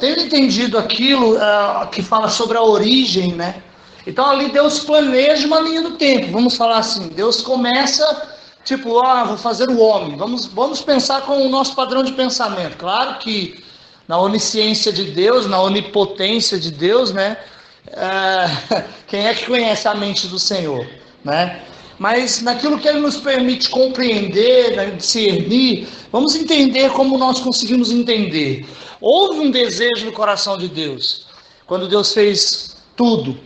tendo entendido aquilo que fala sobre a origem, né? Então ali Deus planeja uma linha do tempo, vamos falar assim, Deus começa, tipo, vou fazer o homem, vamos pensar com o nosso padrão de pensamento. Claro que na onisciência de Deus, na onipotência de Deus, né? Quem é que conhece a mente do Senhor, né? Mas naquilo que Ele nos permite compreender, né, discernir, vamos entender como nós conseguimos entender. Houve um desejo no coração de Deus, quando Deus fez tudo,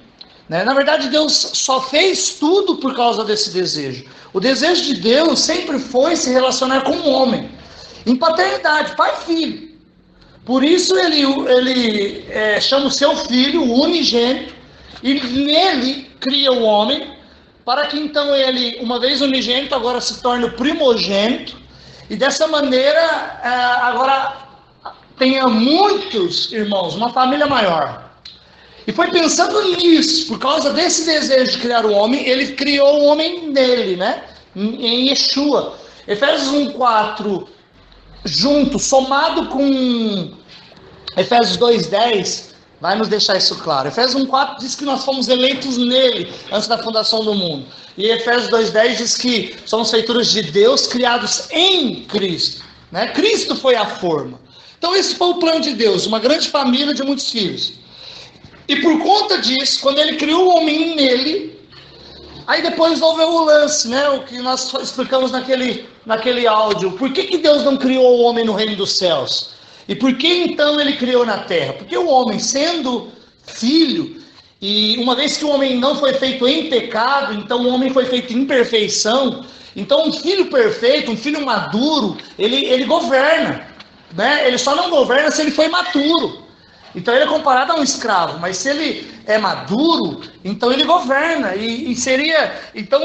né? Na verdade, Deus só fez tudo por causa desse desejo. O desejo de Deus sempre foi se relacionar com o homem, em paternidade, pai e filho. Por isso ele chama o seu filho, o unigênito, e nele cria o homem, para que então ele, uma vez unigênito, agora se torne o primogênito, e dessa maneira agora tenha muitos irmãos, uma família maior. E foi pensando nisso, por causa desse desejo de criar o homem, ele criou o homem nele, né? Em Yeshua. Efésios 1:4, junto, somado com Efésios 2:10, vai nos deixar isso claro. Efésios 1:4 diz que nós fomos eleitos nele, antes da fundação do mundo. E Efésios 2:10 diz que somos feituras de Deus, criados em Cristo, né? Cristo foi a forma. Então esse foi o plano de Deus, uma grande família de muitos filhos. E por conta disso, quando ele criou o homem nele, aí depois houve o lance, né? O que nós explicamos naquele áudio. Por que Deus não criou o homem no reino dos céus? E por que então ele criou na terra? Porque o homem, sendo filho, e uma vez que o homem não foi feito em pecado, então o homem foi feito em perfeição. Então um filho perfeito, um filho maduro, ele governa, né? Ele só não governa se ele foi imaturo. Então ele é comparado a um escravo, mas se ele é maduro, então ele governa. E seria, então,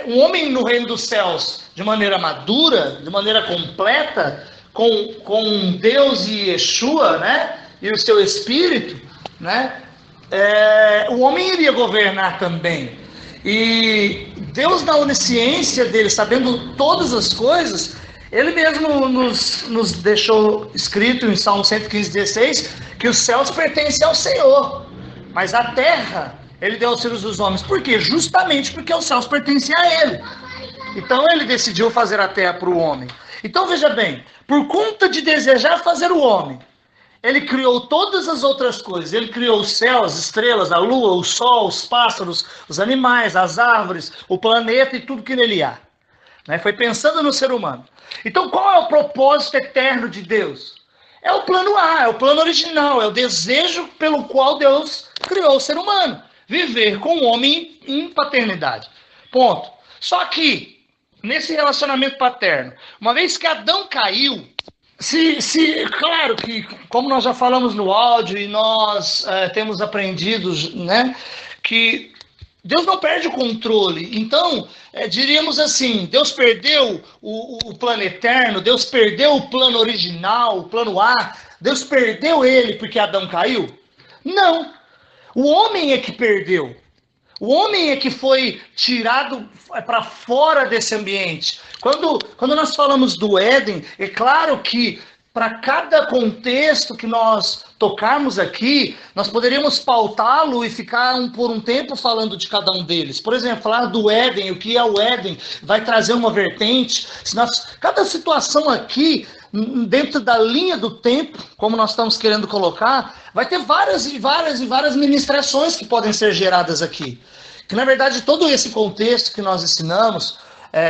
um homem no reino dos céus, de maneira madura, de maneira completa, com Deus e Yeshua, né? E o seu Espírito, né? O homem iria governar também. E Deus, na onisciência dele, sabendo todas as coisas, ele mesmo nos deixou escrito em Salmo 115:16 que os céus pertencem ao Senhor, mas a terra ele deu aos filhos dos homens. Por quê? Justamente porque os céus pertencem a ele. Então ele decidiu fazer a terra para o homem. Então veja bem, por conta de desejar fazer o homem, ele criou todas as outras coisas. Ele criou os céus, as estrelas, a lua, o sol, os pássaros, os animais, as árvores, o planeta e tudo que nele há. Né? Foi pensando no ser humano. Então qual é o propósito eterno de Deus? É o plano A, é o plano original, é o desejo pelo qual Deus criou o ser humano. Viver com o homem em paternidade. Ponto. Só que, nesse relacionamento paterno, uma vez que Adão caiu, claro que, como nós já falamos no áudio e nós temos aprendido, né, que Deus não perde o controle. Então, diríamos assim, Deus perdeu o plano eterno, Deus perdeu o plano original, o plano A, Deus perdeu ele porque Adão caiu? Não. O homem é que perdeu. O homem é que foi tirado para fora desse ambiente. Quando nós falamos do Éden, é claro que para cada contexto que nós tocarmos aqui, nós poderíamos pautá-lo e ficar por um tempo falando de cada um deles. Por exemplo, falar do Éden, o que é o Éden, vai trazer uma vertente. Cada situação aqui, dentro da linha do tempo, como nós estamos querendo colocar, vai ter várias e várias e várias ministrações que podem ser geradas aqui. Que, na verdade, todo esse contexto que nós ensinamos,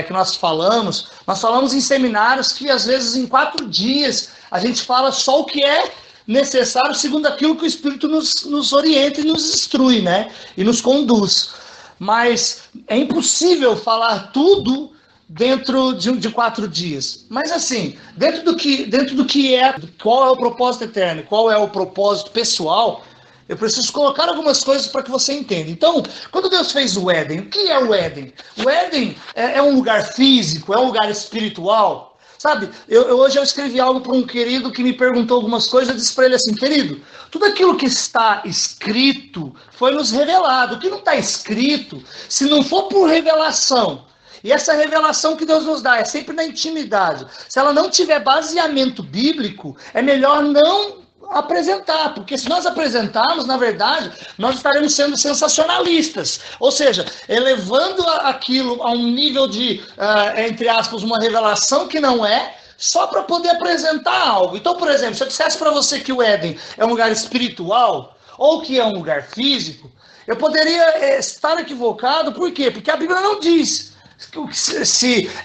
que nós falamos em seminários que, às vezes, em 4 dias, a gente fala só o que é necessário segundo aquilo que o Espírito nos orienta e nos instrui, né? E nos conduz. Mas é impossível falar tudo dentro de 4 dias. Mas assim, dentro do que é, qual é o propósito eterno, qual é o propósito pessoal, eu preciso colocar algumas coisas para que você entenda. Então, quando Deus fez o Éden, o que é o Éden? O Éden é um lugar físico, é um lugar espiritual. Sabe, hoje eu escrevi algo para um querido que me perguntou algumas coisas, eu disse para ele assim, querido, tudo aquilo que está escrito foi nos revelado. O que não está escrito, se não for por revelação, e essa revelação que Deus nos dá é sempre na intimidade, se ela não tiver baseamento bíblico, é melhor não apresentar, porque se nós apresentarmos, na verdade, nós estaremos sendo sensacionalistas, ou seja, elevando aquilo a um nível de, entre aspas, uma revelação que não é, só para poder apresentar algo. Então, por exemplo, se eu dissesse para você que o Éden é um lugar espiritual, ou que é um lugar físico, eu poderia estar equivocado, por quê? Porque a Bíblia não diz,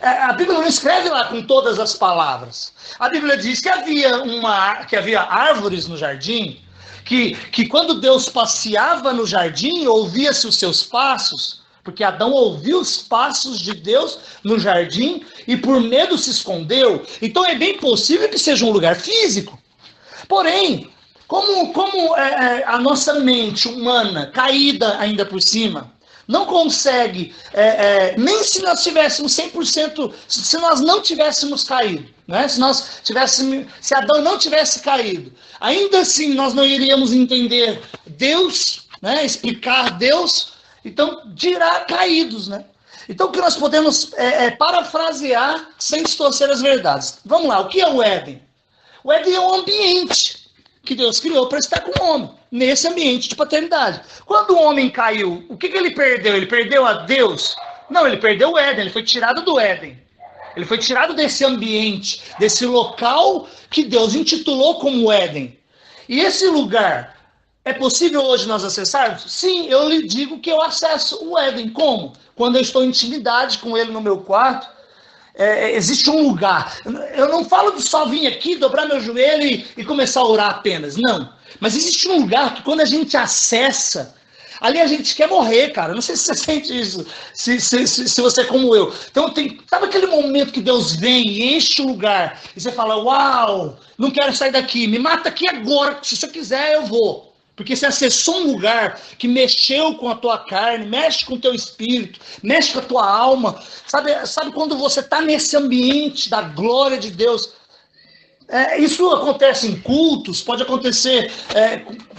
a Bíblia não escreve lá com todas as palavras. A Bíblia diz que havia árvores no jardim, que quando Deus passeava no jardim, ouvia-se os seus passos, porque Adão ouviu os passos de Deus no jardim e por medo se escondeu. Então é bem possível que seja um lugar físico. Porém, como a nossa mente humana, caída ainda por cima, não consegue, nem se nós tivéssemos 100%, se nós não tivéssemos caído, né? Se Adão não tivesse caído, ainda assim nós não iríamos entender Deus, né? Explicar Deus, então dirá caídos, né? Então o que nós podemos parafrasear sem distorcer as verdades. Vamos lá, o que é o Éden? O Éden é um ambiente que Deus criou para estar com o homem, nesse ambiente de paternidade. Quando o homem caiu, o que ele perdeu? Ele perdeu a Deus? Não, ele perdeu o Éden, ele foi tirado do Éden. Ele foi tirado desse ambiente, desse local que Deus intitulou como Éden. E esse lugar, é possível hoje nós acessarmos? Sim, eu lhe digo que eu acesso o Éden. Como? Quando eu estou em intimidade com ele no meu quarto, existe um lugar. Eu não falo de só vir aqui, dobrar meu joelho e começar a orar apenas. Não. Mas existe um lugar que quando a gente acessa, ali a gente quer morrer, cara. Não sei se você sente isso, se você é como eu. Então, sabe aquele momento que Deus vem e enche o lugar, e você fala, uau, não quero sair daqui, me mata aqui agora, se você quiser eu vou. Porque você acessou um lugar que mexeu com a tua carne, mexe com o teu espírito, mexe com a tua alma. Sabe quando você está nesse ambiente da glória de Deus? Isso acontece em cultos, pode acontecer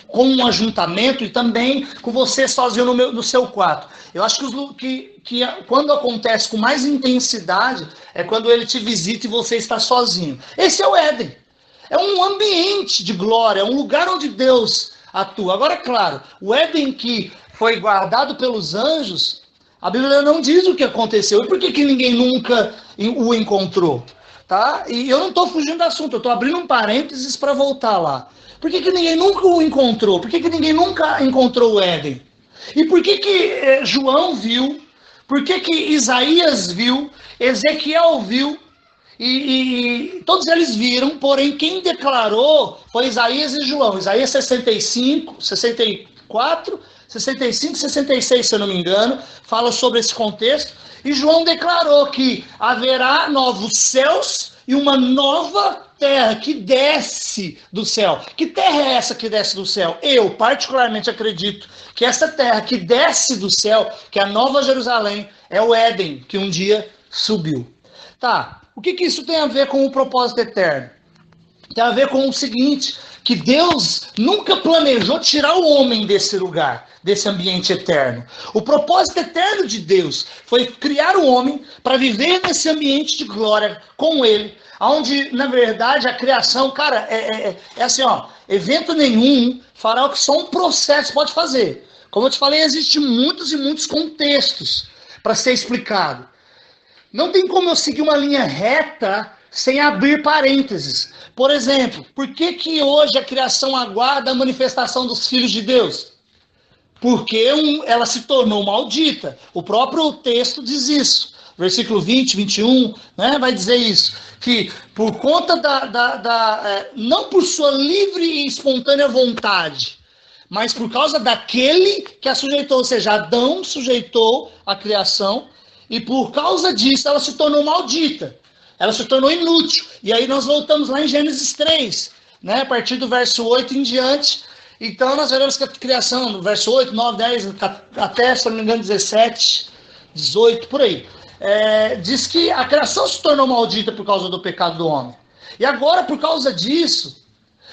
com um ajuntamento e também com você sozinho no seu quarto. Eu acho que quando acontece com mais intensidade é quando ele te visita e você está sozinho. Esse é o Éden. É um ambiente de glória, é um lugar onde Deus atua. Agora, claro, o Éden que foi guardado pelos anjos, a Bíblia não diz o que aconteceu. E por que ninguém nunca o encontrou? Tá? E eu não estou fugindo do assunto, eu estou abrindo um parênteses para voltar lá. Por que ninguém nunca o encontrou? Por que ninguém nunca encontrou o Éden? E por que João viu? Por que Isaías viu? Ezequiel viu? E todos eles viram, porém quem declarou foi Isaías e João. Isaías 65, 64, 65, 66, se eu não me engano, fala sobre esse contexto. E João declarou que haverá novos céus e uma nova terra que desce do céu. Que terra é essa que desce do céu? Eu, particularmente, acredito que essa terra que desce do céu, que é a Nova Jerusalém, é o Éden, que um dia subiu. Tá. O que isso tem a ver com o propósito eterno? Tem a ver com o seguinte, que Deus nunca planejou tirar o homem desse lugar, desse ambiente eterno. O propósito eterno de Deus foi criar o homem para viver nesse ambiente de glória com ele, onde, na verdade, a criação, cara, é assim, ó, evento nenhum fará o que só um processo pode fazer. Como eu te falei, existem muitos e muitos contextos para ser explicado. Não tem como eu seguir uma linha reta sem abrir parênteses. Por exemplo, por que hoje a criação aguarda a manifestação dos filhos de Deus? Porque ela se tornou maldita. O próprio texto diz isso. Versículo 20, 21, né, vai dizer isso. Que por conta não por sua livre e espontânea vontade, mas por causa daquele que a sujeitou, ou seja, Adão sujeitou a criação, e por causa disso ela se tornou maldita. Ela se tornou inútil. E aí nós voltamos lá em Gênesis 3, né? A partir do verso 8 em diante. Então nós veremos que a criação, no verso 8, 9, 10, até, se não me engano, 17, 18, por aí. Diz que a criação se tornou maldita por causa do pecado do homem. E agora, por causa disso,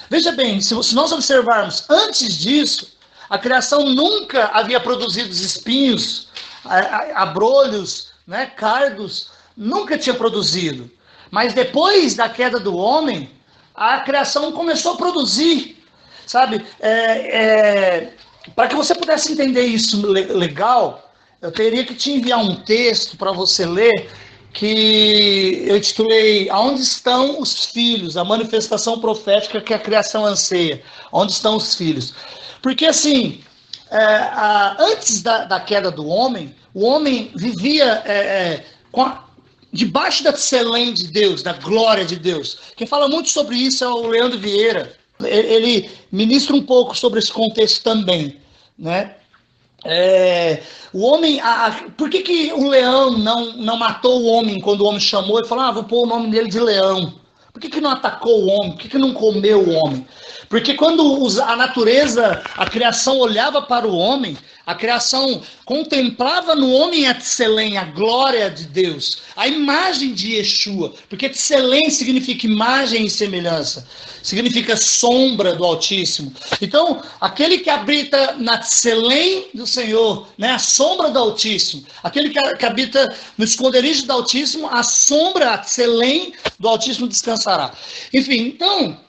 veja bem, se nós observarmos, antes disso, a criação nunca havia produzido espinhos, abrolhos, né, cardos, nunca tinha produzido. Mas depois da queda do homem, a criação começou a produzir sabe? Para que você pudesse entender isso legal, eu teria que te enviar um texto para você ler, que eu intitulei Aonde estão os filhos? A manifestação profética que a criação anseia. Onde estão os filhos? Porque assim, antes da queda do homem, o homem vivia debaixo da tselém de Deus, da glória de Deus. Quem fala muito sobre isso é o Leandro Vieira. Ele ministra um pouco sobre esse contexto também, né? O homem, por que o leão não matou o homem quando o homem chamou e falou, vou pôr o nome dele de leão? Por que não atacou o homem? Por que não comeu o homem? Porque quando a natureza, a criação olhava para o homem, a criação contemplava no homem a Tselem, a glória de Deus, a imagem de Yeshua, porque Tselem significa imagem e semelhança, significa sombra do Altíssimo. Então, aquele que habita na Tselem do Senhor, né, a sombra do Altíssimo, aquele que habita no esconderijo do Altíssimo, a sombra, a Tselem do Altíssimo descansará. Enfim, então,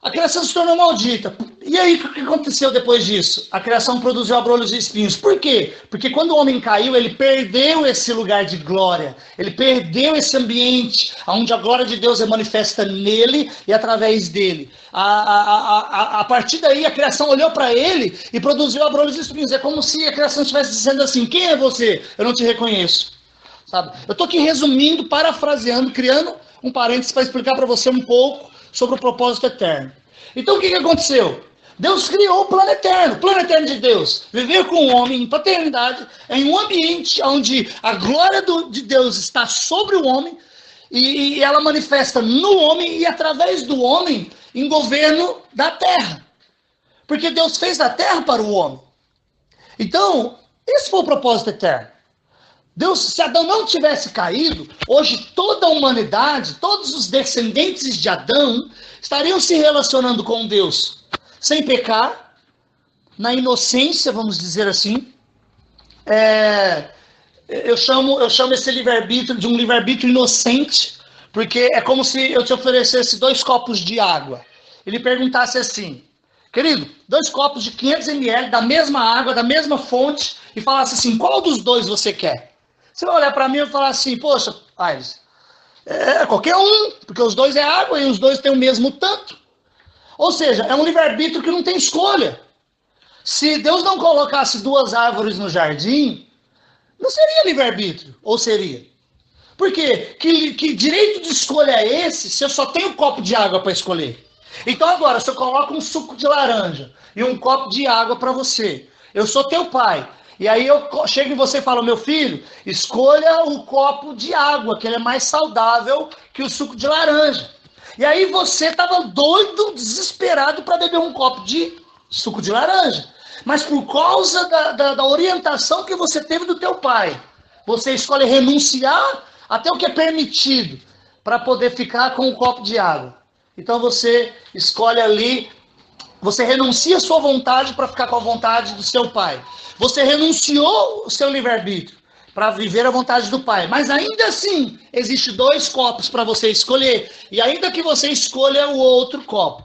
a criação se tornou maldita. E aí, o que aconteceu depois disso? A criação produziu abrolhos e espinhos. Por quê? Porque quando o homem caiu, ele perdeu esse lugar de glória. Ele perdeu esse ambiente onde a glória de Deus é manifesta nele e através dele. A partir daí, a criação olhou para ele e produziu abrolhos e espinhos. É como se a criação estivesse dizendo assim, quem é você? Eu não te reconheço. Sabe? Eu estou aqui resumindo, parafraseando, criando um parênteses para explicar para você um pouco sobre o propósito eterno. Então o que aconteceu? Deus criou o plano eterno de Deus. Viver com o homem em paternidade, em um ambiente onde a glória de Deus está sobre o homem e ela manifesta no homem e através do homem em governo da terra. Porque Deus fez a terra para o homem. Então, esse foi o propósito eterno. Deus, se Adão não tivesse caído, hoje toda a humanidade, todos os descendentes de Adão, estariam se relacionando com Deus, sem pecar, na inocência, vamos dizer assim. Eu chamo esse livre-arbítrio de um livre-arbítrio inocente, porque é como se eu te oferecesse 2 copos de água. Ele perguntasse assim, querido, 2 copos de 500 ml da mesma água, da mesma fonte, e falasse assim, qual dos 2 você quer? Você vai olhar para mim e falar assim, poxa, Aires, qualquer um, porque os 2 é água e os 2 têm o mesmo tanto. Ou seja, é um livre-arbítrio que não tem escolha. Se Deus não colocasse 2 árvores no jardim, não seria livre-arbítrio, ou seria? Por quê? Que direito de escolha é esse se eu só tenho um copo de água para escolher? Então agora, se eu coloco um suco de laranja e um copo de água para você, eu sou teu pai, e aí eu chego em você e falo, meu filho, escolha o copo de água, que ele é mais saudável que o suco de laranja. E aí você estava doido, desesperado para beber um copo de suco de laranja. Mas por causa da orientação que você teve do teu pai, você escolhe renunciar até o que é permitido para poder ficar com um copo de água. Então você escolhe ali, você renuncia a sua vontade para ficar com a vontade do seu pai. Você renunciou o seu livre-arbítrio para viver a vontade do pai. Mas ainda assim, existe 2 copos para você escolher. E ainda que você escolha o outro copo,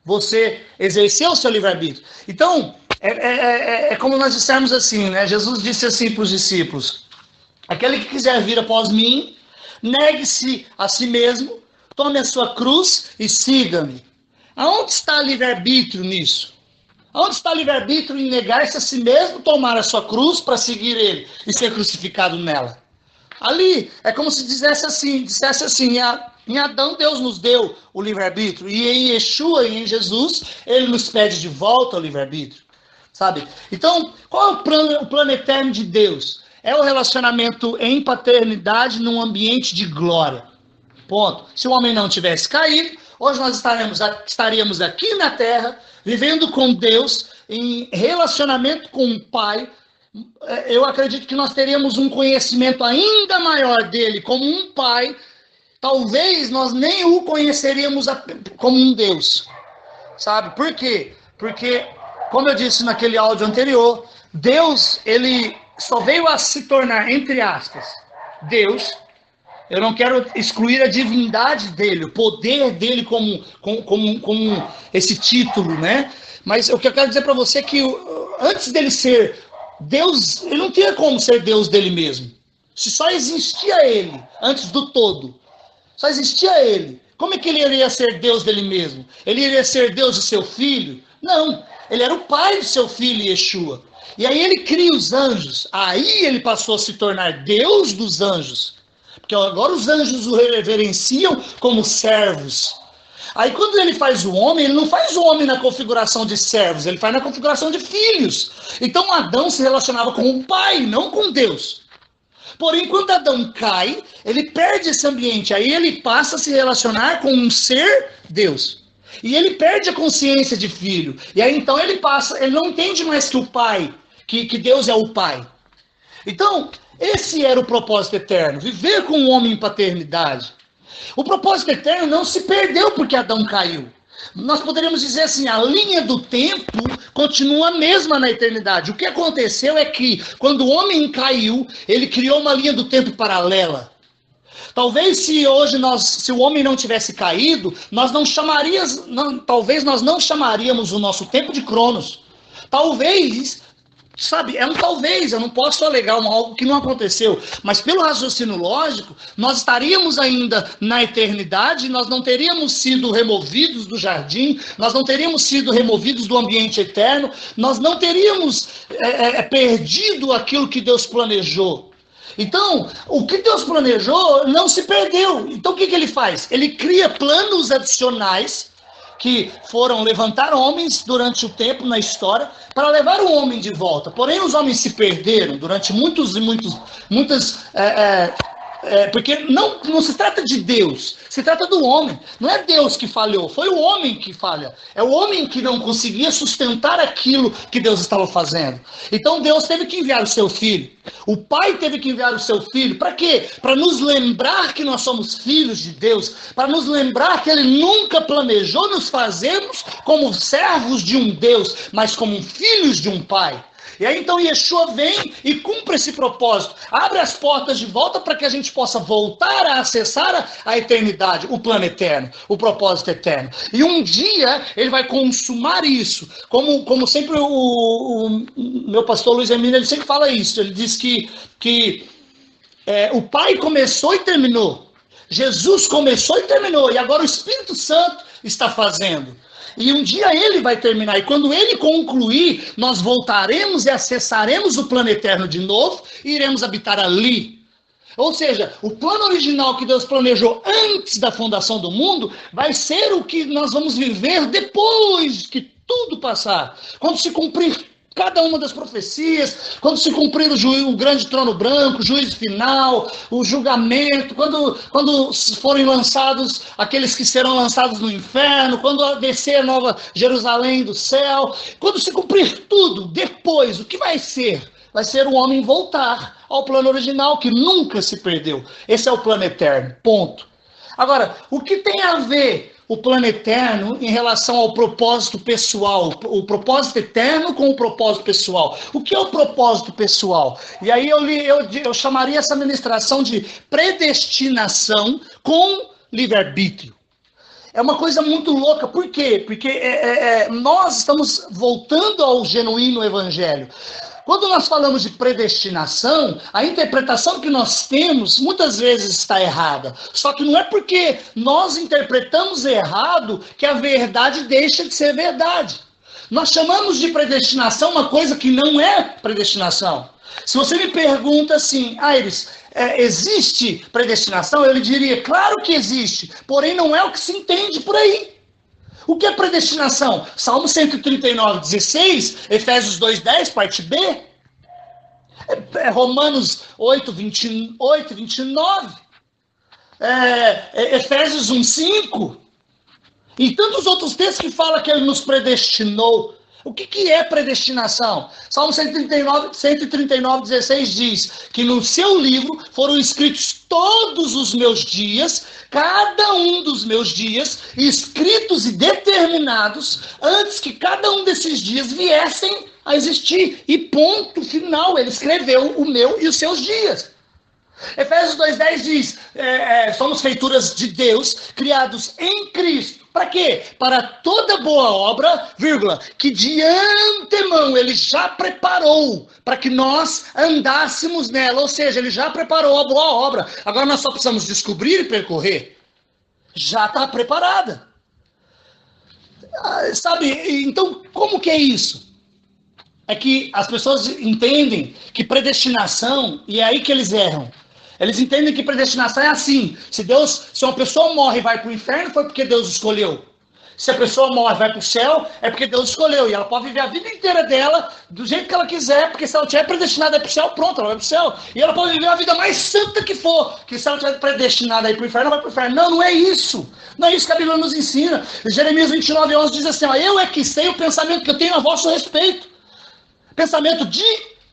você exerceu o seu livre-arbítrio. Então, é como nós dissemos assim, né? Jesus disse assim para os discípulos, aquele que quiser vir após mim, negue-se a si mesmo, tome a sua cruz e siga-me. Aonde está livre-arbítrio nisso? Aonde está livre-arbítrio em negar-se a si mesmo, tomar a sua cruz para seguir ele e ser crucificado nela? Ali, é como se dissesse assim, em Adão Deus nos deu o livre-arbítrio, e em Yeshua e em Jesus, ele nos pede de volta o livre-arbítrio, sabe? Então, qual é o plano eterno de Deus? É o relacionamento em paternidade num ambiente de glória. Ponto. Se o homem não tivesse caído, hoje nós estaríamos aqui na terra, vivendo com Deus, em relacionamento com o Pai. Eu acredito que nós teríamos um conhecimento ainda maior dele como um Pai. Talvez nós nem o conheceríamos como um Deus. Sabe? Por quê? Porque, como eu disse naquele áudio anterior, Deus, ele só veio a se tornar, entre aspas, Deus, Eu não quero excluir a divindade dele, o poder dele como esse título, né? Mas o que eu quero dizer para você é que antes dele ser Deus, ele não tinha como ser Deus dele mesmo. Se só existia ele, antes do todo, só existia ele. Como é que ele iria ser Deus dele mesmo? Ele iria ser Deus do seu filho? Não, ele era o pai do seu filho Yeshua. E aí ele cria os anjos. Aí ele passou a se tornar Deus dos anjos. Porque agora os anjos o reverenciam como servos. Aí quando ele faz o homem, ele não faz o homem na configuração de servos, ele faz na configuração de filhos. Então Adão se relacionava com o pai, não com Deus. Porém, quando Adão cai, ele perde esse ambiente. Aí ele passa a se relacionar com um ser Deus. E ele perde a consciência de filho. E aí então ele não entende mais que o pai, que Deus é o pai. Então, esse era o propósito eterno, viver com o homem em paternidade. O propósito eterno não se perdeu porque Adão caiu. Nós poderíamos dizer assim, a linha do tempo continua a mesma na eternidade. O que aconteceu é que, quando o homem caiu, ele criou uma linha do tempo paralela. Talvez se o homem não tivesse caído, talvez nós não chamaríamos o nosso tempo de Cronos. Talvez, sabe, é um talvez, eu não posso alegar algo que não aconteceu, mas pelo raciocínio lógico, nós estaríamos ainda na eternidade, nós não teríamos sido removidos do jardim, nós não teríamos sido removidos do ambiente eterno, nós não teríamos perdido aquilo que Deus planejou. Então, o que Deus planejou não se perdeu. Então, o que ele faz? Ele cria planos adicionais que foram levantar homens durante o tempo na história para levar o homem de volta. Porém, os homens se perderam durante muitas porque não se trata de Deus, se trata do homem. Não é Deus que falhou, foi o homem que falha. É o homem que não conseguia sustentar aquilo que Deus estava fazendo. Então Deus teve que enviar o seu filho. O pai teve que enviar o seu filho. Para quê? Para nos lembrar que nós somos filhos de Deus. Para nos lembrar que ele nunca planejou nos fazermos como servos de um Deus, mas como filhos de um pai. E aí então Yeshua vem e cumpre esse propósito, abre as portas de volta para que a gente possa voltar a acessar a eternidade, o plano eterno, o propósito eterno. E um dia ele vai consumar isso, como sempre o meu pastor Luiz Emílio, ele sempre fala isso, ele diz que o Pai começou e terminou, Jesus começou e terminou, e agora o Espírito Santo está fazendo. E um dia ele vai terminar, e quando ele concluir, nós voltaremos e acessaremos o plano eterno de novo, e iremos habitar ali. Ou seja, o plano original que Deus planejou antes da fundação do mundo, vai ser o que nós vamos viver depois que tudo passar. Quando se cumprir cada uma das profecias, quando se cumprir o grande trono branco, o juízo final, o julgamento, quando forem lançados aqueles que serão lançados no inferno, quando descer a nova Jerusalém do céu, quando se cumprir tudo, depois, o que vai ser? Vai ser o homem voltar ao plano original, que nunca se perdeu. Esse é o plano eterno, ponto. Agora, o que tem a ver o plano eterno em relação ao propósito pessoal, o propósito eterno com o propósito pessoal? O que é o propósito pessoal? E aí eu chamaria essa ministração de predestinação com livre-arbítrio. É uma coisa muito louca, por quê? Porque nós estamos voltando ao genuíno evangelho. Quando nós falamos de predestinação, a interpretação que nós temos muitas vezes está errada. Só que não é porque nós interpretamos errado que a verdade deixa de ser verdade. Nós chamamos de predestinação uma coisa que não é predestinação. Se você me pergunta assim, Aires, existe predestinação? Eu lhe diria, claro que existe, porém não é o que se entende por aí. O que é predestinação? Salmo 139, 16, Efésios 2:10, parte B. Romanos 8, 28, 29. Efésios 1:5. E tantos outros textos que falam que ele nos predestinou. O que é predestinação? Salmo 139, 16 diz que no seu livro foram escritos todos os meus dias, cada um dos meus dias, escritos e determinados, antes que cada um desses dias viessem a existir. E ponto final, ele escreveu o meu e os seus dias. Efésios 2,10 diz, somos feituras de Deus, criados em Cristo. Para quê? Para toda boa obra, vírgula, que de antemão ele já preparou para que nós andássemos nela. Ou seja, ele já preparou a boa obra. Agora nós só precisamos descobrir e percorrer. Já está preparada. Sabe, então como que é isso? É que as pessoas entendem que predestinação, e é aí que eles erram. Eles entendem que predestinação é assim. Se uma pessoa morre e vai para o inferno, foi porque Deus escolheu. Se a pessoa morre e vai para o céu, é porque Deus escolheu. E ela pode viver a vida inteira dela do jeito que ela quiser, porque se ela estiver predestinada para o céu, pronto, ela vai para o céu. E ela pode viver a vida mais santa que for, que se ela estiver predestinada para o inferno, ela vai para o inferno. Não, não é isso. Não é isso que a Bíblia nos ensina. Jeremias 29:11 diz assim, eu é que sei o pensamento que eu tenho a vosso respeito. Pensamento de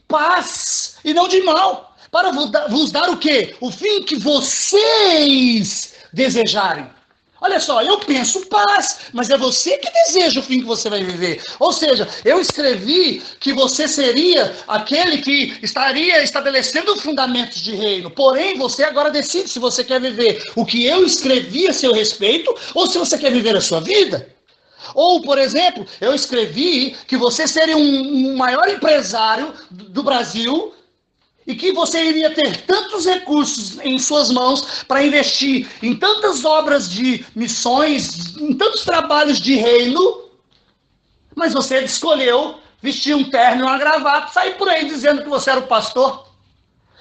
paz e não de mal. Para vos dar o quê? O fim que vocês desejarem. Olha só, eu penso paz, mas é você que deseja o fim que você vai viver. Ou seja, eu escrevi que você seria aquele que estaria estabelecendo fundamentos de reino. Porém, você agora decide se você quer viver o que eu escrevi a seu respeito ou se você quer viver a sua vida. Ou, por exemplo, eu escrevi que você seria um maior empresário do Brasil e que você iria ter tantos recursos em suas mãos para investir em tantas obras de missões, em tantos trabalhos de reino, mas você escolheu vestir um terno e uma gravata, sair por aí dizendo que você era o pastor.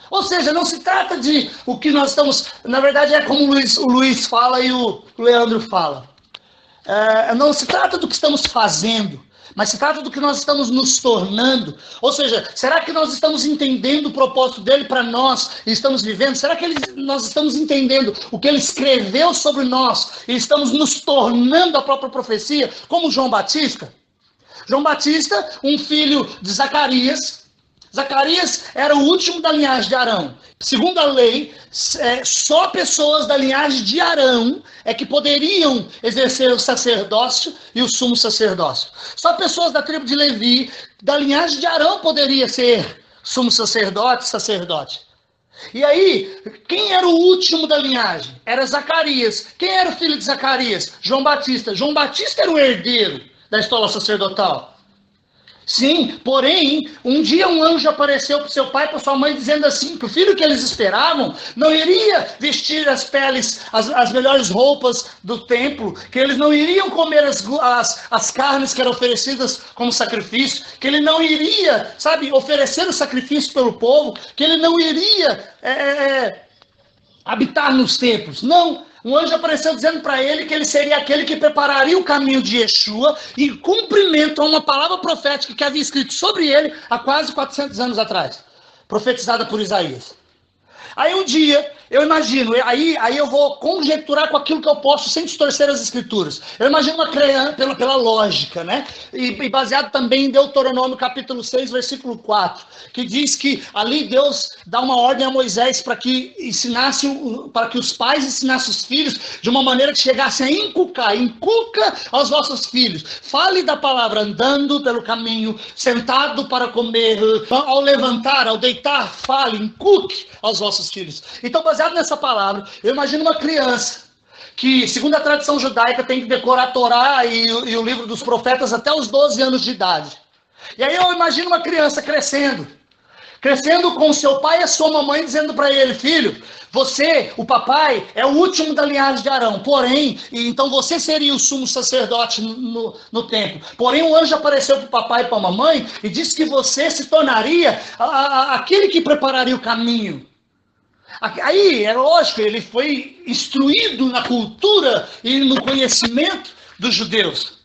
Ou seja, não se trata de o que nós estamos... Na verdade, é como o Luiz fala e o Leandro fala. Não se trata do que estamos fazendo, mas se trata do que nós estamos nos tornando. Ou seja, será que nós estamos entendendo o propósito dele para nós e estamos vivendo? Será que nós estamos entendendo o que ele escreveu sobre nós e estamos nos tornando a própria profecia, como João Batista? João Batista, um filho de Zacarias. Zacarias era o último da linhagem de Arão. Segundo a lei, só pessoas da linhagem de Arão é que poderiam exercer o sacerdócio e o sumo sacerdócio. Só pessoas da tribo de Levi, da linhagem de Arão, poderia ser sumo sacerdote. E aí, quem era o último da linhagem? Era Zacarias. Quem era o filho de Zacarias? João Batista. João Batista era o herdeiro da estola sacerdotal. Sim, porém, um dia um anjo apareceu para seu pai e para sua mãe dizendo assim, que o filho que eles esperavam não iria vestir as peles, as melhores roupas do templo, que eles não iriam comer as carnes que eram oferecidas como sacrifício, que ele não iria, oferecer o sacrifício pelo povo, que ele não iria habitar nos templos. Não. Um anjo apareceu dizendo para ele que ele seria aquele que prepararia o caminho de Yeshua em cumprimento a uma palavra profética que havia escrito sobre ele há quase 400 anos atrás, profetizada por Isaías. Aí um dia, eu imagino, aí eu vou conjecturar com aquilo que eu posso sem distorcer as escrituras. Eu imagino uma criança, pela lógica, né? E baseado também em Deuteronômio capítulo 6, versículo 4, que diz que ali Deus dá uma ordem a Moisés para que os pais ensinassem os filhos de uma maneira que chegasse a inculca aos vossos filhos. Fale da palavra andando pelo caminho, sentado para comer, ao levantar, ao deitar, fale, inculque aos vossos filhos. Então, baseado nessa palavra, eu imagino uma criança que, segundo a tradição judaica, tem que decorar a Torá e o livro dos profetas até os 12 anos de idade. E aí eu imagino uma criança crescendo com seu pai e a sua mamãe dizendo para ele, filho, você, o papai, é o último da linhagem de Arão, porém, então você seria o sumo sacerdote no templo. Porém, um anjo apareceu para o papai e para a mamãe e disse que você se tornaria aquele que prepararia o caminho. Aí, é lógico, ele foi instruído na cultura e no conhecimento dos judeus.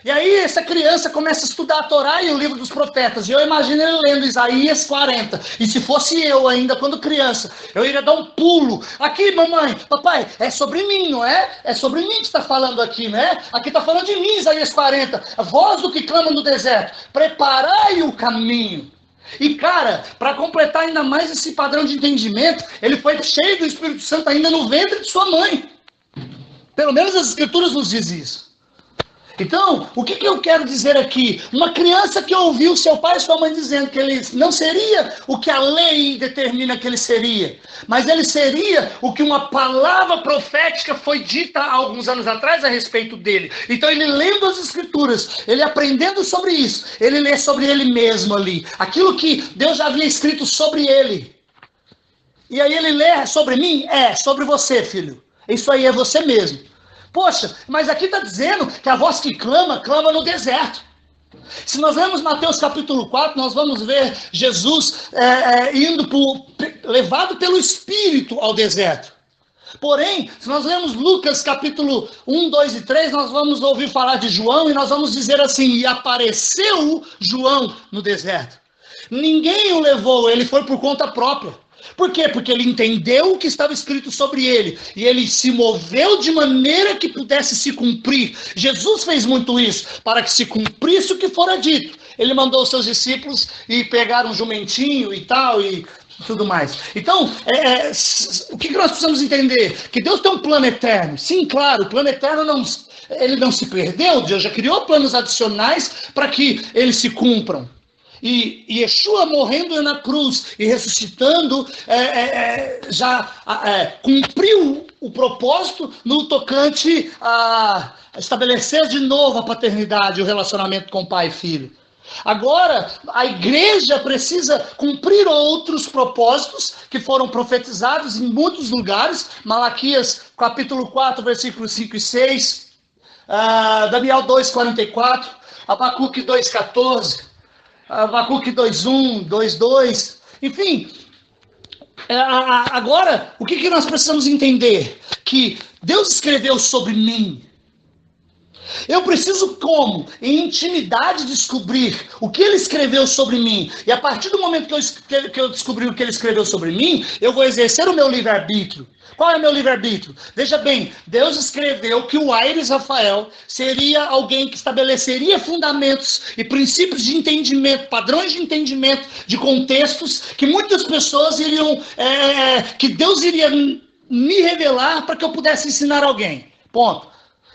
E aí essa criança começa a estudar a Torá e o livro dos profetas. E eu imagino ele lendo Isaías 40. E se fosse eu ainda, quando criança, eu iria dar um pulo. Aqui, mamãe, papai, é sobre mim, não é? É sobre mim que está falando aqui, né? Aqui está falando de mim, Isaías 40. A voz do que clama no deserto. Preparai o caminho. E, cara, para completar ainda mais esse padrão de entendimento, ele foi cheio do Espírito Santo ainda no ventre de sua mãe. Pelo menos as Escrituras nos dizem isso. Então, o que eu quero dizer aqui? Uma criança que ouviu seu pai e sua mãe dizendo que ele não seria o que a lei determina que ele seria, mas ele seria o que uma palavra profética foi dita há alguns anos atrás a respeito dele. Então, ele lendo as escrituras, ele aprendendo sobre isso, ele lê sobre ele mesmo ali, aquilo que Deus já havia escrito sobre ele. E aí ele lê sobre mim? Sobre você, filho. Isso aí é você mesmo. Poxa, mas aqui está dizendo que a voz que clama, clama no deserto. Se nós lemos Mateus capítulo 4, nós vamos ver Jesus levado pelo Espírito ao deserto. Porém, se nós lemos Lucas capítulo 1, 2 e 3, nós vamos ouvir falar de João e nós vamos dizer assim, e apareceu João no deserto. Ninguém o levou, ele foi por conta própria. Por quê? Porque ele entendeu o que estava escrito sobre ele. E ele se moveu de maneira que pudesse se cumprir. Jesus fez muito isso, para que se cumprisse o que fora dito. Ele mandou os seus discípulos e pegaram um jumentinho e tal, e tudo mais. Então, o que nós precisamos entender? Que Deus tem um plano eterno. Sim, claro, o plano eterno ele não se perdeu. Deus já criou planos adicionais para que eles se cumpram. E Yeshua morrendo na cruz e ressuscitando cumpriu o propósito no tocante a estabelecer de novo a paternidade, o relacionamento com pai e filho. Agora, a igreja precisa cumprir outros propósitos que foram profetizados em muitos lugares. Malaquias capítulo 4, versículos 5 e 6, Daniel 2, 44, Abacuque 2, 14, Abacuque 2.1, 2.2, enfim. Agora, o que nós precisamos entender? Que Deus escreveu sobre mim. Eu preciso como? Em intimidade descobrir o que ele escreveu sobre mim. E a partir do momento que eu descobrir o que ele escreveu sobre mim, eu vou exercer o meu livre-arbítrio. Qual é o meu livre-arbítrio? Veja bem, Deus escreveu que o Aires Rafael seria alguém que estabeleceria fundamentos e princípios de entendimento, padrões de entendimento, de contextos, que muitas pessoas iriam, que Deus iria me revelar para que eu pudesse ensinar alguém. Ponto.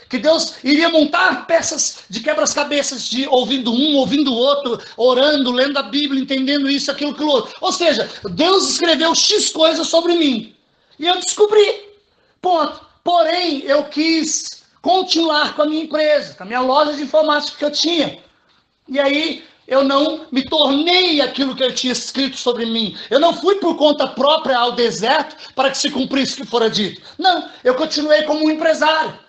Que Deus iria montar peças de quebra-cabeças, de ouvindo um, ouvindo o outro, orando, lendo a Bíblia, entendendo isso, aquilo, aquilo outro. Ou seja, Deus escreveu X coisas sobre mim. E eu descobri. Ponto. Porém, eu quis continuar com a minha empresa, com a minha loja de informática que eu tinha. E aí, eu não me tornei aquilo que ele tinha escrito sobre mim. Eu não fui por conta própria ao deserto para que se cumprisse o que fora dito. Não, eu continuei como um empresário.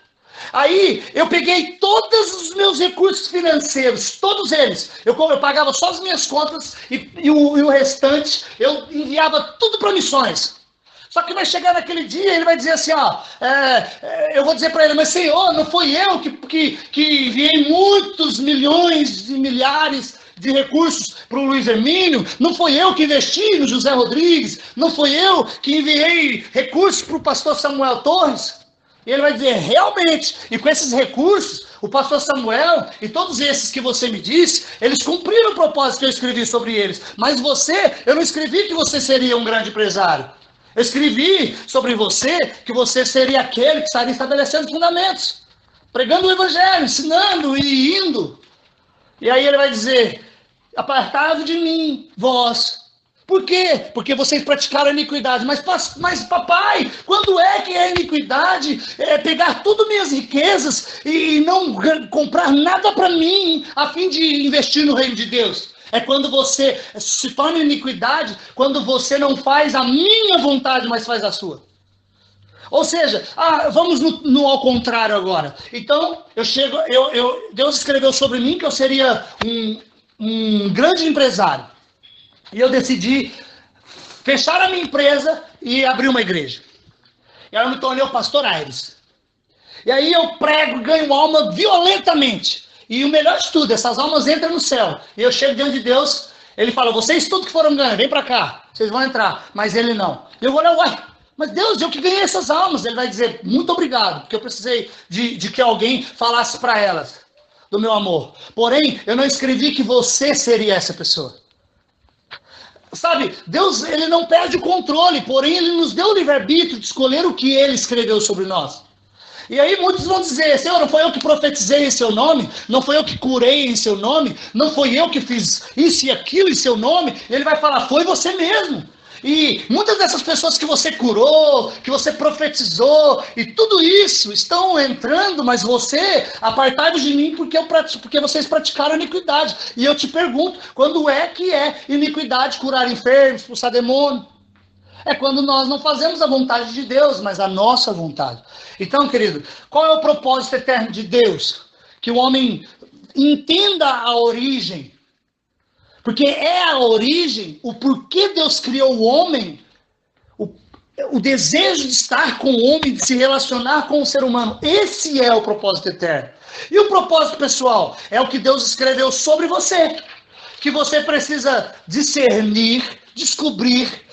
Aí, eu peguei todos os meus recursos financeiros, todos eles. Eu pagava só as minhas contas e o restante eu enviava tudo para missões. Só que vai chegar naquele dia, ele vai dizer assim, eu vou dizer para ele, mas Senhor, não foi eu que enviei muitos milhões e milhares de recursos para o Luiz Hermínio, não foi eu que investi no José Rodrigues, não foi eu que enviei recursos para o pastor Samuel Torres. E ele vai dizer, realmente, e com esses recursos, o pastor Samuel e todos esses que você me disse, eles cumpriram o propósito que eu escrevi sobre eles. Mas eu não escrevi que você seria um grande empresário. Eu escrevi sobre você que você seria aquele que estaria estabelecendo fundamentos, pregando o evangelho, ensinando e indo. E aí ele vai dizer, apartai-vos de mim, vós. Por quê? Porque vocês praticaram a iniquidade. Mas papai, quando é que é iniquidade? É pegar todas minhas riquezas e não comprar nada para mim, a fim de investir no reino de Deus. É quando você se torna iniquidade, quando você não faz a minha vontade, mas faz a sua. Ou seja, vamos no ao contrário agora. Então, Deus escreveu sobre mim que eu seria um grande empresário. E eu decidi fechar a minha empresa e abrir uma igreja. E aí eu me tornei o pastor Aires. E aí eu prego, ganho alma violentamente. E o melhor de tudo, essas almas entram no céu. E eu chego diante de Deus, ele fala, vocês tudo que foram ganhando, vem para cá, vocês vão entrar. Mas ele não. Eu vou olhar, mas Deus, eu que ganhei essas almas. Ele vai dizer, muito obrigado, porque eu precisei de que alguém falasse para elas do meu amor. Porém, eu não escrevi que você seria essa pessoa. Sabe, Deus, ele não perde o controle, porém ele nos deu o livre-arbítrio de escolher o que ele escreveu sobre nós. E aí muitos vão dizer, Senhor, não foi eu que profetizei em seu nome, não foi eu que curei em seu nome, não foi eu que fiz isso e aquilo em seu nome. E ele vai falar, foi você mesmo. E muitas dessas pessoas que você curou, que você profetizou, e tudo isso estão entrando, mas você, apartai-vos de mim porque vocês praticaram iniquidade. E eu te pergunto, quando é que é iniquidade curar enfermos, expulsar demônio? É quando nós não fazemos a vontade de Deus, mas a nossa vontade. Então, querido, qual é o propósito eterno de Deus? Que o homem entenda a origem. Porque é a origem, o porquê Deus criou o homem, o desejo de estar com o homem, de se relacionar com o ser humano. Esse é o propósito eterno. E o propósito pessoal é o que Deus escreveu sobre você. Que você precisa discernir, descobrir,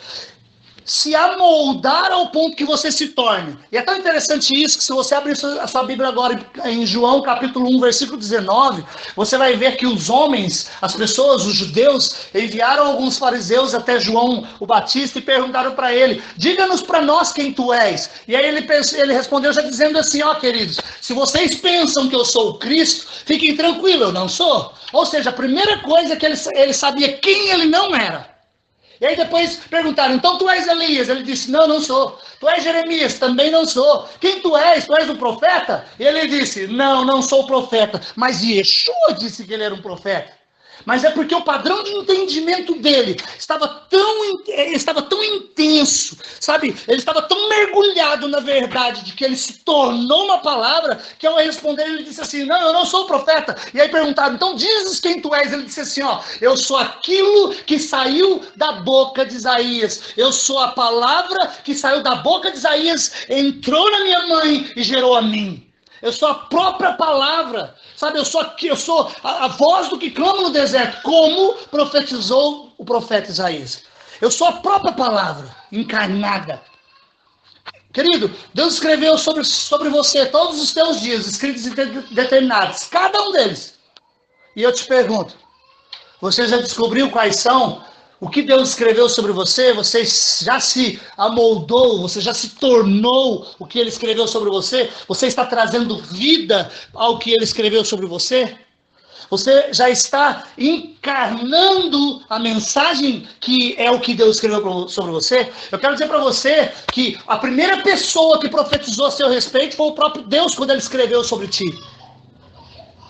se amoldar ao ponto que você se torne. E é tão interessante isso, que se você abrir a sua Bíblia agora em João capítulo 1, versículo 19, você vai ver que os homens, as pessoas, os judeus, enviaram alguns fariseus até João o Batista e perguntaram para ele, diga-nos para nós quem tu és. E aí ele respondeu já dizendo assim, ó queridos, se vocês pensam que eu sou o Cristo, fiquem tranquilos, eu não sou. Ou seja, a primeira coisa é que ele sabia quem ele não era. E aí depois perguntaram, então tu és Elias? Ele disse, não, não sou. Tu és Jeremias? Também não sou. Quem tu és? Tu és o profeta? E ele disse, não, não sou profeta. Mas Yeshua disse que ele era um profeta. Mas é porque o padrão de entendimento dele estava tão intenso, sabe? Ele estava tão mergulhado na verdade de que ele se tornou uma palavra, que ao responder ele disse assim, não, eu não sou profeta. E aí perguntaram, então dizes quem tu és? Ele disse assim, ó, eu sou aquilo que saiu da boca de Isaías. Eu sou a palavra que saiu da boca de Isaías, entrou na minha mãe e gerou a mim. Eu sou a própria palavra, sabe? Eu sou a voz do que clama no deserto, como profetizou o profeta Isaías. Eu sou a própria palavra encarnada. Querido, Deus escreveu sobre você todos os teus dias, escritos e determinados, cada um deles. E eu te pergunto, você já descobriu quais são? O que Deus escreveu sobre você, você já se amoldou, você já se tornou o que Ele escreveu sobre você? Você está trazendo vida ao que Ele escreveu sobre você? Você já está encarnando a mensagem que é o que Deus escreveu sobre você? Eu quero dizer para você que a primeira pessoa que profetizou a seu respeito foi o próprio Deus quando Ele escreveu sobre ti.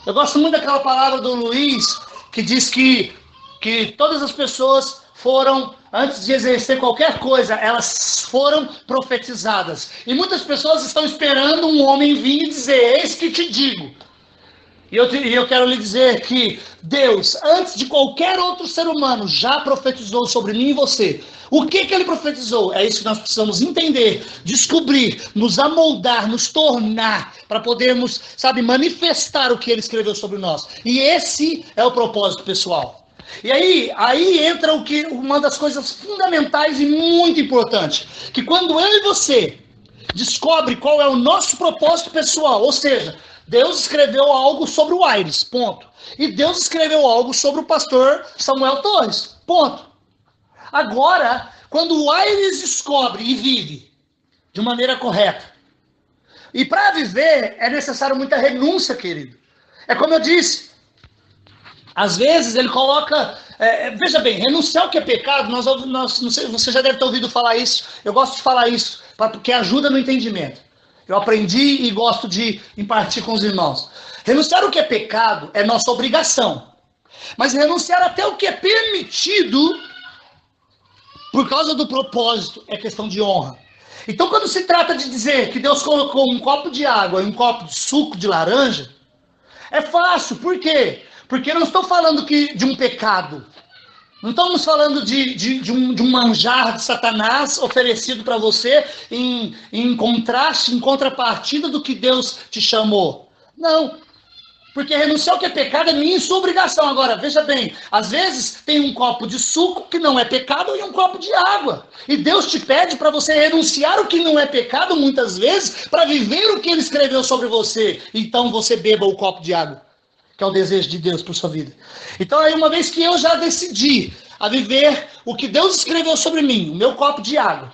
Eu gosto muito daquela palavra do Luiz, que diz que todas as pessoas foram, antes de exercer qualquer coisa, elas foram profetizadas. E muitas pessoas estão esperando um homem vir e dizer, eis que te digo. E eu quero lhe dizer que Deus, antes de qualquer outro ser humano, já profetizou sobre mim e você. O que ele profetizou? É isso que nós precisamos entender, descobrir, nos amoldar, nos tornar, para podermos, sabe, manifestar o que ele escreveu sobre nós. E esse é o propósito pessoal. E aí entra uma das coisas fundamentais e muito importante, que quando eu e você descobre qual é o nosso propósito pessoal, ou seja, Deus escreveu algo sobre o Aires, ponto. E Deus escreveu algo sobre o pastor Samuel Torres, ponto. Agora, quando o Aires descobre e vive de maneira correta, e para viver é necessário muita renúncia, querido. É como eu disse, às vezes ele coloca, veja bem, renunciar ao que é pecado, não sei, você já deve ter ouvido falar isso, eu gosto de falar isso, porque ajuda no entendimento. Eu aprendi e gosto de impartir com os irmãos. Renunciar ao que é pecado é nossa obrigação, mas renunciar até o que é permitido, por causa do propósito, é questão de honra. Então quando se trata de dizer que Deus colocou um copo de água e um copo de suco de laranja, é fácil, por quê? Porque eu não estou falando de um pecado. Não estamos falando de um manjar de Satanás oferecido para você em contraste, em contrapartida do que Deus te chamou. Não. Porque renunciar ao que é pecado é minha e sua obrigação. Agora, veja bem, às vezes tem um copo de suco que não é pecado e um copo de água. E Deus te pede para você renunciar o que não é pecado muitas vezes para viver o que Ele escreveu sobre você. Então você beba o copo de água, que é o desejo de Deus por sua vida. Então aí uma vez que eu já decidi a viver o que Deus escreveu sobre mim, o meu copo de água,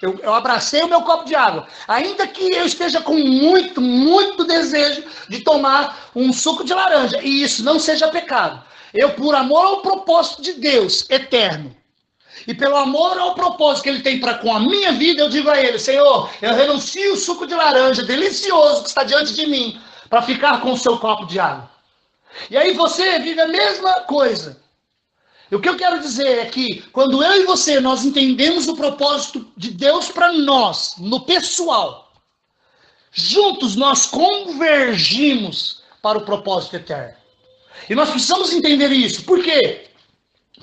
Eu abracei o meu copo de água. Ainda que eu esteja com muito, muito desejo de tomar um suco de laranja, e isso não seja pecado. Eu, por amor ao propósito de Deus eterno, e pelo amor ao propósito que Ele tem para com a minha vida, eu digo a Ele, Senhor, eu renuncio ao suco de laranja delicioso que está diante de mim, para ficar com o seu copo de água. E aí você vive a mesma coisa. E o que eu quero dizer é que, quando eu e você, nós entendemos o propósito de Deus para nós, no pessoal, juntos nós convergimos para o propósito eterno. E nós precisamos entender isso. Por quê?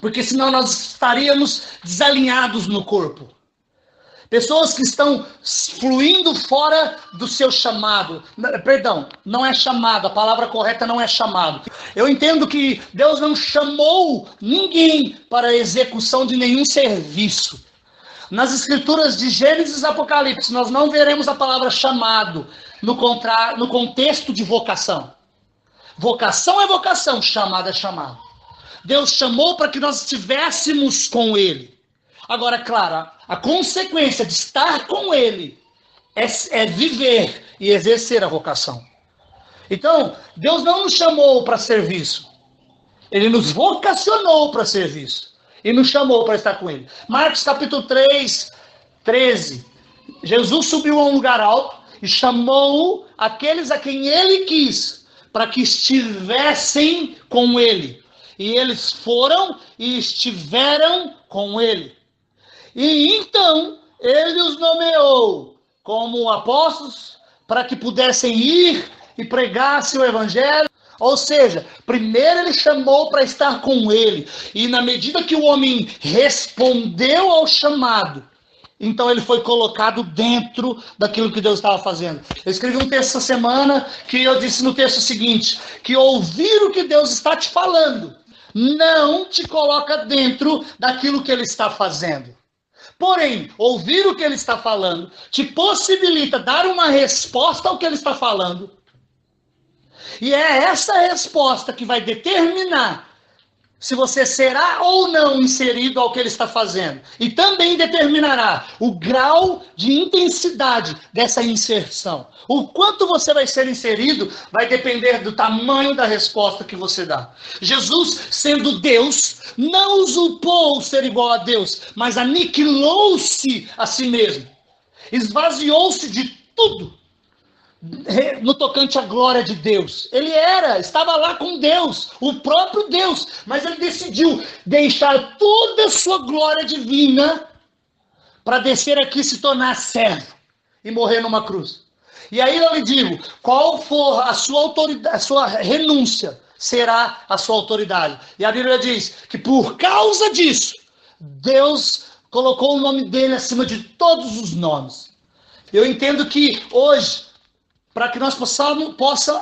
Porque senão nós estaríamos desalinhados no corpo. Pessoas que estão fluindo fora do seu chamado. Perdão, não é chamado, a palavra correta não é chamado. Eu entendo que Deus não chamou ninguém para a execução de nenhum serviço. Nas escrituras de Gênesis e Apocalipse, nós não veremos a palavra chamado no contexto de vocação. Vocação é vocação, chamado é chamado. Deus chamou para que nós estivéssemos com Ele. Agora, claro, a consequência de estar com Ele é viver e exercer a vocação. Então, Deus não nos chamou para serviço. Ele nos vocacionou para serviço. E nos chamou para estar com Ele. Marcos capítulo 3, 13. Jesus subiu a um lugar alto e chamou aqueles a quem Ele quis para que estivessem com Ele. E eles foram e estiveram com Ele. E então Ele os nomeou como apóstolos para que pudessem ir e pregassem o Evangelho. Ou seja, primeiro Ele chamou para estar com Ele. E na medida que o homem respondeu ao chamado, então ele foi colocado dentro daquilo que Deus estava fazendo. Eu escrevi um texto essa semana que eu disse no texto seguinte, que ouvir o que Deus está te falando não te coloca dentro daquilo que Ele está fazendo. Porém, ouvir o que Ele está falando te possibilita dar uma resposta ao que Ele está falando. E é essa resposta que vai determinar se você será ou não inserido ao que Ele está fazendo. E também determinará o grau de intensidade dessa inserção. O quanto você vai ser inserido vai depender do tamanho da resposta que você dá. Jesus, sendo Deus, não usurpou ser igual a Deus, mas aniquilou-se a si mesmo. Esvaziou-se de tudo no tocante à glória de Deus. Ele estava lá com Deus, o próprio Deus, mas ele decidiu deixar toda a sua glória divina para descer aqui e se tornar servo e morrer numa cruz. E aí eu lhe digo, qual for a sua autoridade, a sua renúncia, será a sua autoridade. E a Bíblia diz que por causa disso, Deus colocou o nome dele acima de todos os nomes. Eu entendo que hoje, para que nós possamos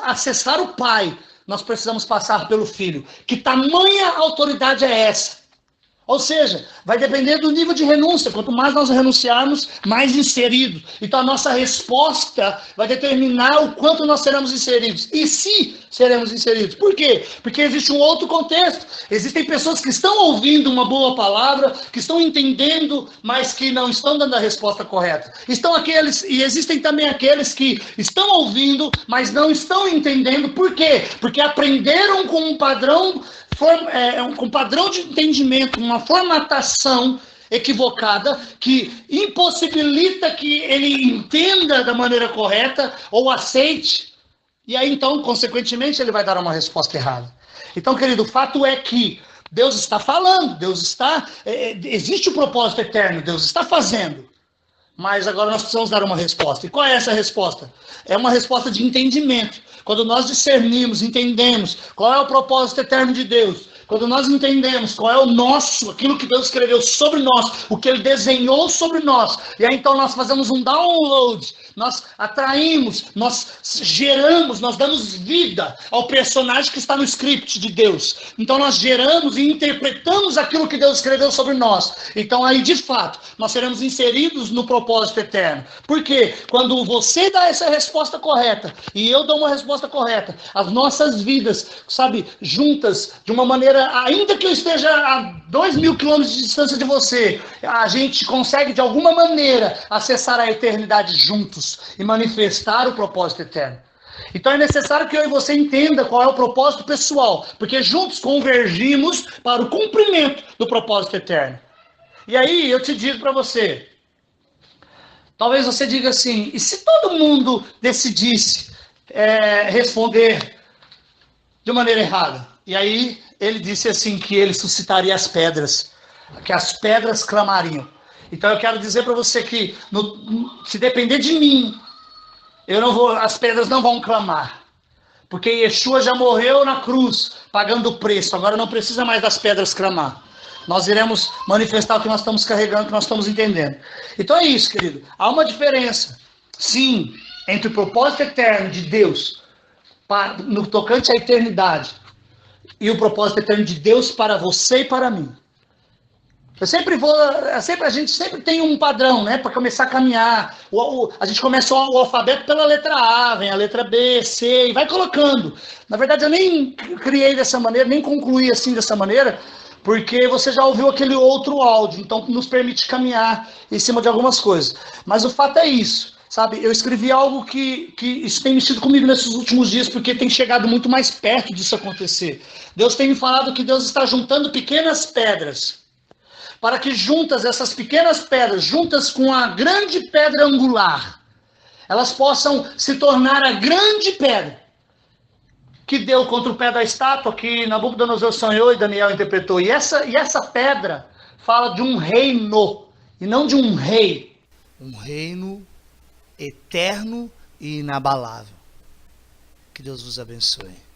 acessar o Pai, nós precisamos passar pelo Filho. Que tamanha autoridade é essa? Ou seja, vai depender do nível de renúncia. Quanto mais nós renunciarmos, mais inseridos. Então a nossa resposta vai determinar o quanto nós seremos inseridos. E se seremos inseridos. Por quê? Porque existe um outro contexto. Existem pessoas que estão ouvindo uma boa palavra, que estão entendendo, mas que não estão dando a resposta correta. E existem também aqueles que estão ouvindo, mas não estão entendendo. Por quê? Porque aprenderam com um padrão com padrão de entendimento, uma formatação equivocada que impossibilita que ele entenda da maneira correta ou aceite. E aí, então, consequentemente, ele vai dar uma resposta errada. Então, querido, o fato é que Deus está falando, existe o propósito eterno, Deus está fazendo. Mas agora nós precisamos dar uma resposta. E qual é essa resposta? É uma resposta de entendimento. Quando nós discernimos, entendemos qual é o propósito eterno de Deus, quando nós entendemos qual é o nosso, aquilo que Deus escreveu sobre nós, o que Ele desenhou sobre nós, e aí então nós fazemos um download, nós atraímos, nós geramos, nós damos vida ao personagem que está no script de Deus. Então nós geramos e interpretamos aquilo que Deus escreveu sobre nós. Então aí, de fato, nós seremos inseridos no propósito eterno. Por quê? Quando você dá essa resposta correta, e eu dou uma resposta correta, as nossas vidas, juntas, de uma maneira maneira, ainda que eu esteja a 2.000 quilômetros de distância de você, a gente consegue de alguma maneira acessar a eternidade juntos e manifestar o propósito eterno. Então é necessário que eu e você entenda qual é o propósito pessoal, porque juntos convergimos para o cumprimento do propósito eterno. E aí eu te digo para você, talvez você diga assim, e se todo mundo decidisse responder de maneira errada? E aí ele disse assim que ele suscitaria as pedras, que as pedras clamariam. Então eu quero dizer para você que se depender de mim, as pedras não vão clamar. Porque Yeshua já morreu na cruz, pagando o preço. Agora não precisa mais das pedras clamar. Nós iremos manifestar o que nós estamos carregando, o que nós estamos entendendo. Então é isso, querido. Há uma diferença, sim, entre o propósito eterno de Deus, no tocante à eternidade, e o propósito eterno de Deus para você e para mim. A gente sempre tem um padrão, né, para começar a caminhar. A gente começa o alfabeto pela letra A, vem a letra B, C, e vai colocando. Na verdade, eu nem criei dessa maneira, nem concluí assim dessa maneira, porque você já ouviu aquele outro áudio, então nos permite caminhar em cima de algumas coisas. Mas o fato é isso, sabe? Eu escrevi algo que isso tem mexido comigo nesses últimos dias, porque tem chegado muito mais perto disso acontecer. Deus tem me falado que Deus está juntando pequenas pedras, para que juntas, essas pequenas pedras, juntas com a grande pedra angular, elas possam se tornar a grande pedra que deu contra o pé da estátua, que Nabucodonosor sonhou e Daniel interpretou. E essa pedra fala de um reino, e não de um rei. Um reino eterno e inabalável. Que Deus vos abençoe.